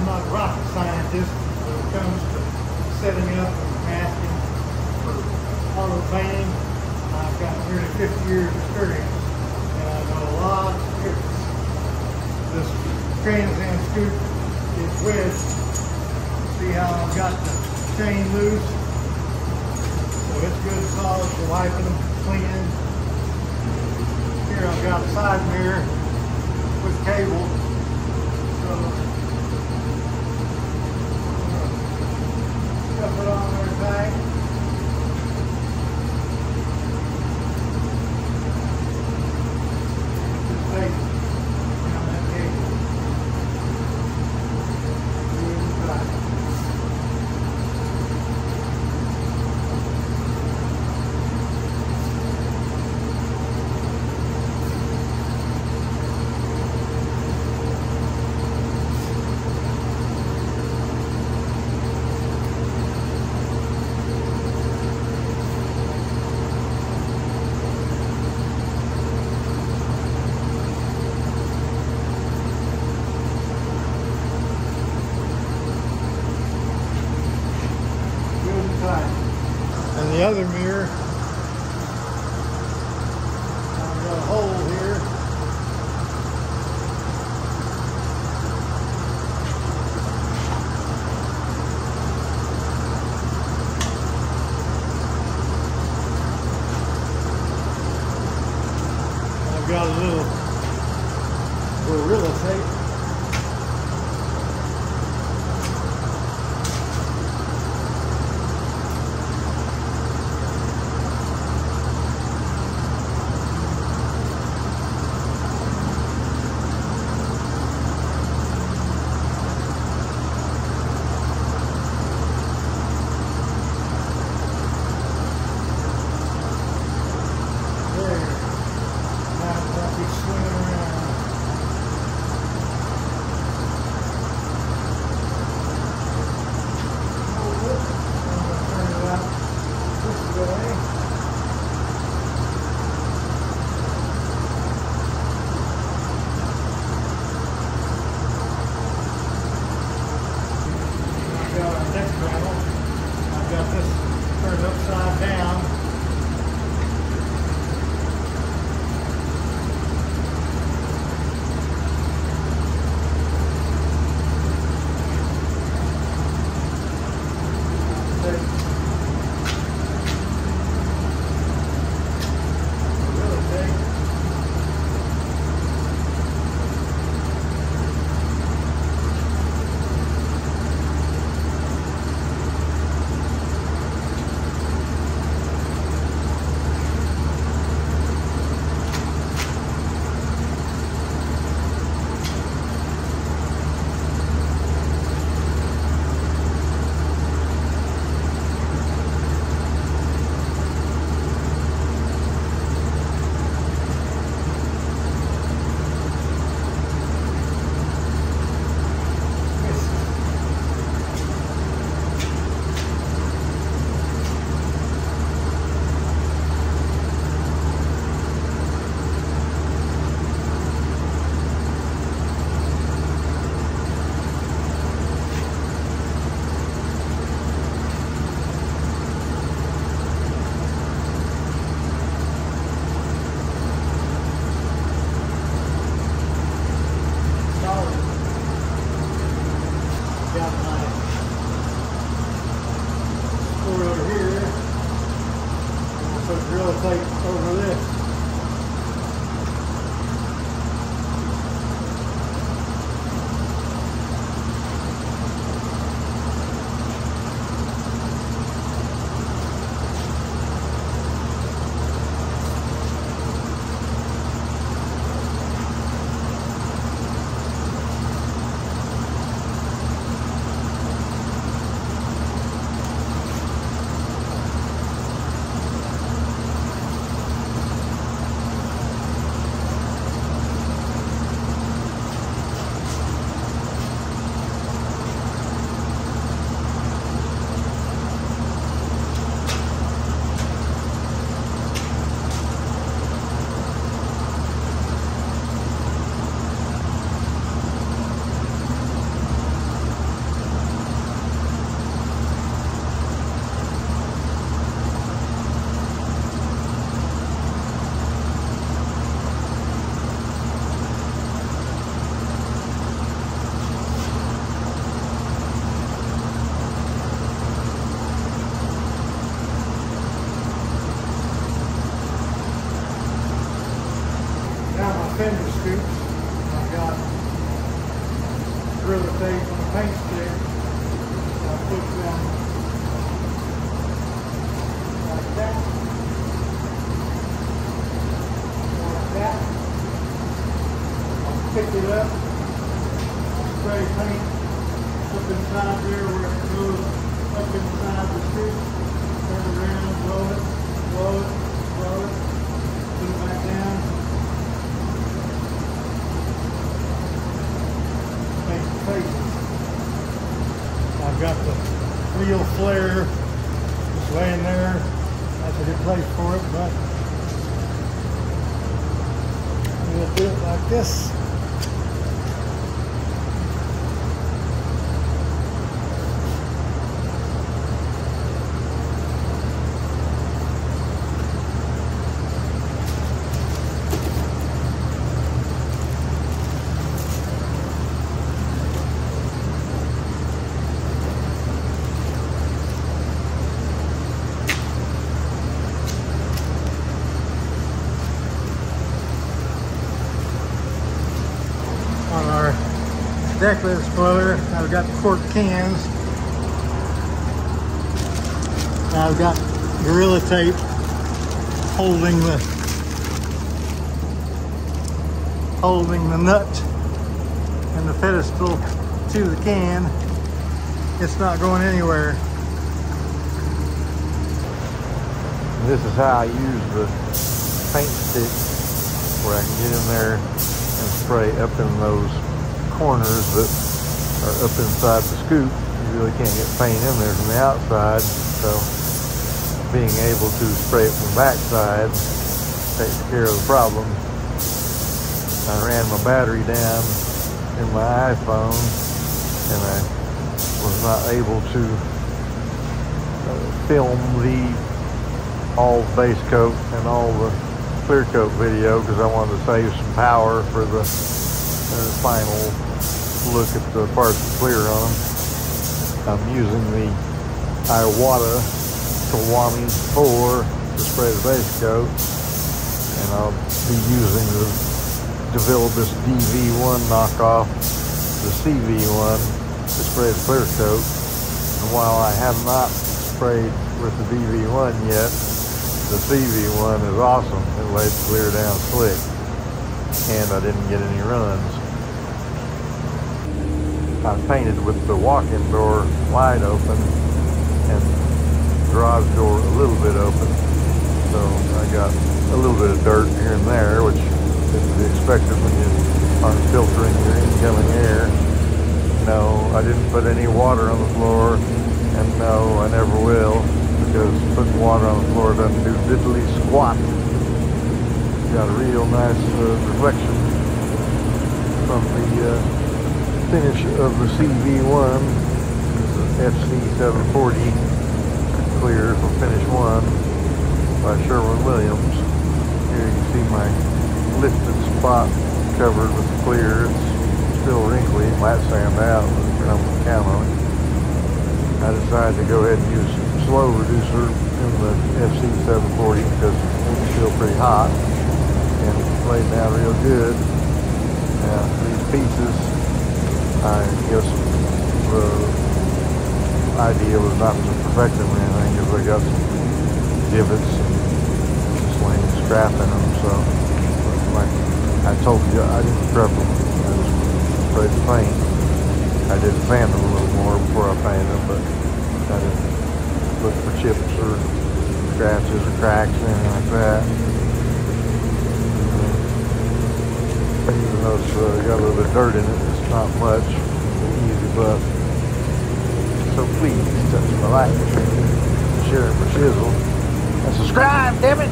I'm not a rocket scientist when it comes to setting up and masking for auto painting. I've got nearly 50 years experience, and I know a lot of tricks. This Trans Am scoop is wedged. See how I've got the chain loose? So it's good solid for wiping them clean. Here I've got a side mirror with cable. So stuff it on there tight. Just take down that cable. Good and tight. And the other mirror, I've got a hole here. I've got a little Gorilla tape. I've got this turned upside down. Tape over this. Gorilla Tape on the paint stick. I'll put them like that. Like that. I'll pick it up. I'll spray paint up inside there where it goes up inside the stick. Turn around, blow it, blow it, blow it. Put it back down. Make the faces. I've got the wheel flare just laying there. That's a good place for it, but we'll do it like this. On our deckless spoiler, I've got quart cans. I've got Gorilla Tape holding the nut and the pedestal to the can. It's not going anywhere. This is how I use the paint stick, where I can get in there and spray up in those corners that are up inside the scoop. You really can't get paint in there from the outside, so being able to spray it from the backside takes care of the problem. I ran my battery down in my iPhone and I was not able to film the all base coat and all the clear coat video because I wanted to save some power for the final look at the parts of clear on them. I'm using the Iwata Kiwami 4 to spray the base coat, and I'll be using the DeVilbiss DV1 knockoff, the CV1, to spray the clear coat. And while I have not sprayed with the DV1 yet, the CV1 is awesome. It lays clear down slick, and I didn't get any runs. I painted with the walk-in door wide open and garage door a little bit open, so I got a little bit of dirt here and there, which is to be expected when you aren't filtering your incoming air. No, I didn't put any water on the floor, and no, I never will, because putting water on the floor doesn't do diddly squat. Got a real nice reflection from the finish of the CV1. This is FC740 clear from finish 1 by Sherwin-Williams. Here you can see my lifted spot covered with clear. It's still wrinkly, it might sand out, but I'm going to count on it. I decided to go ahead and use slow reducer in the FC740 because it's still pretty hot and it's laid down real good. Now these pieces, I guess the idea was not to perfect them or anything because they got some divots and sling scrap in them, so like I told you, I didn't prep them, I just sprayed the paint. I did sand them a little more before I painted them, but I didn't look for chips or scratches or cracks or anything like that. Even though it's got a little bit of dirt in it, it's not much, easy buff. So please touch my like, share it for shizzle, and subscribe, damn it!